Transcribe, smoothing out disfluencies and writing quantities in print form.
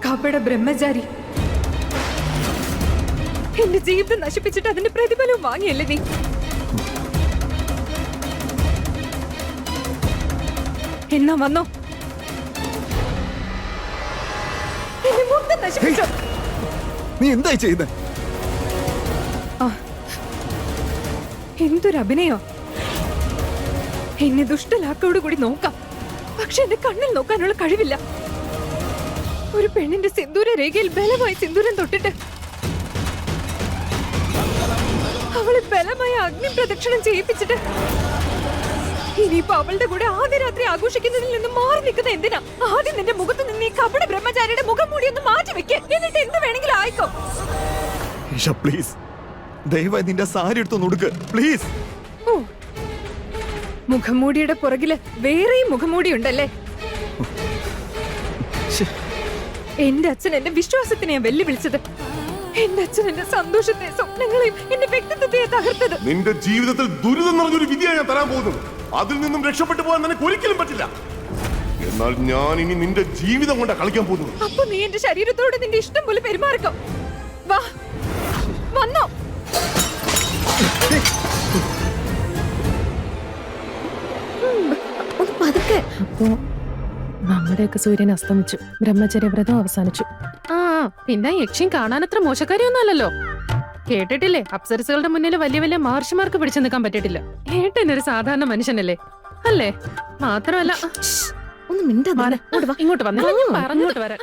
കപട ബ്രഹ്മചാരി. എന്റെ ജീവിതം നശിപ്പിച്ചിട്ട് അതിന്റെ പ്രതിഫലവും വാങ്ങിയല്ലേ നീ? എന്നാ വന്നോ, എന്നെ മൊത്തം നശിപ്പിച്ചോ. നീ എന്തായി ചെയ്യുന്നത്? എന്തൊരു അഭിനയോ! എന്നെ ദുഷ്ടലാക്കോട് കൂടി നോക്കാം, പക്ഷെ എന്റെ കണ്ണിൽ നോക്കാനുള്ള കഴിവില്ല. ഒരു പെണ്ണിന്റെ സിന്ദൂര രേഖയിൽ ബലമായി സിന്ദൂരം തൊട്ടിട്ട് അവളെ ബലമായ അഗ്നി പ്രദക്ഷിണം ചെയ്യിപ്പിച്ചിട്ട് ഇനിയിപ്പോ അവളുടെ കൂടെ ആദ്യ രാത്രി ആഘോഷിക്കുന്നതിൽ നിന്ന് മാറി നിൽക്കുന്ന എന്തിനാ? ആദ്യം നിന്റെ മുഖത്ത് നിന്ന് ഈ കപട ബ്രഹ്മചാരിയുടെ മുഖം മൂടി ഒന്ന് മാറ്റി വെക്ക്. എന്നിട്ട് എന്ത് വേണമെങ്കിലും ആയിക്കോ. ഈശ പ്ലീസ്, ദയവായി നിന്റെ സാരി എടുത്തൊന്ന് ഉടുക്ക് പ്ലീസ്. ഓ, മുഖംമൂടിയുടെ പുറകില് വേറെയും മുഖംമൂടി ഉണ്ടല്ലേ? എന്റെ അച്ഛൻ എന്റെ വിശ്വാസത്തിനെയാ വെല്ലുവിളിച്ചത്. എന്റെ അച്ഛൻ എന്റെ സന്തോഷത്തെ, സ്വപ്നങ്ങളെയും എന്റെ വ്യക്തിത്വത്തെ തകർത്തത്. നിന്റെ ജീവിതത്തിൽ ദുരിതം നിറഞ്ഞൊരു വിധിയാണ് ഞാൻ തരാൻ പോകുന്നത്. അതിൽ നിന്നും രക്ഷപ്പെട്ടു പോകാൻ നിനക്ക് ഒരിക്കലും പറ്റില്ല. എന്നാൽ ഞാൻ ഇനി നിന്റെ ജീവിതം കൊണ്ടാ കളിക്കാൻ പോകുന്നത്. അപ്പൊ നീ എന്റെ ശരീരത്തോട് നിന്റെ ഇഷ്ടം പോലെ പെരുമാറിക്കോ. വാ, വന്നോ. പതുക്കെ. അപ്പോ നമ്മുടെയൊക്കെ സൂര്യൻ അസ്തമിച്ചു, ബ്രഹ്മചര്യ വ്രതം അവസാനിച്ചു. പിന്നെ യക്ഷിയും കാണാനത്ര മോശക്കാരിയൊന്നുമല്ലല്ലോ. കേട്ടിട്ടില്ലേ, അപ്സരസുകളുടെ മുന്നിൽ വലിയ വലിയ മഹർഷിമാർക്ക് പിടിച്ചു നിൽക്കാൻ പറ്റിയിട്ടില്ല. ഏട്ടനൊരു സാധാരണ മനുഷ്യനല്ലേ, അല്ലേ? മാത്രമല്ല ഒന്ന് മിണ്ടാ, ഇങ്ങോട്ട് വന്നേ, പറഞ്ഞോട്ട് വരാൻ.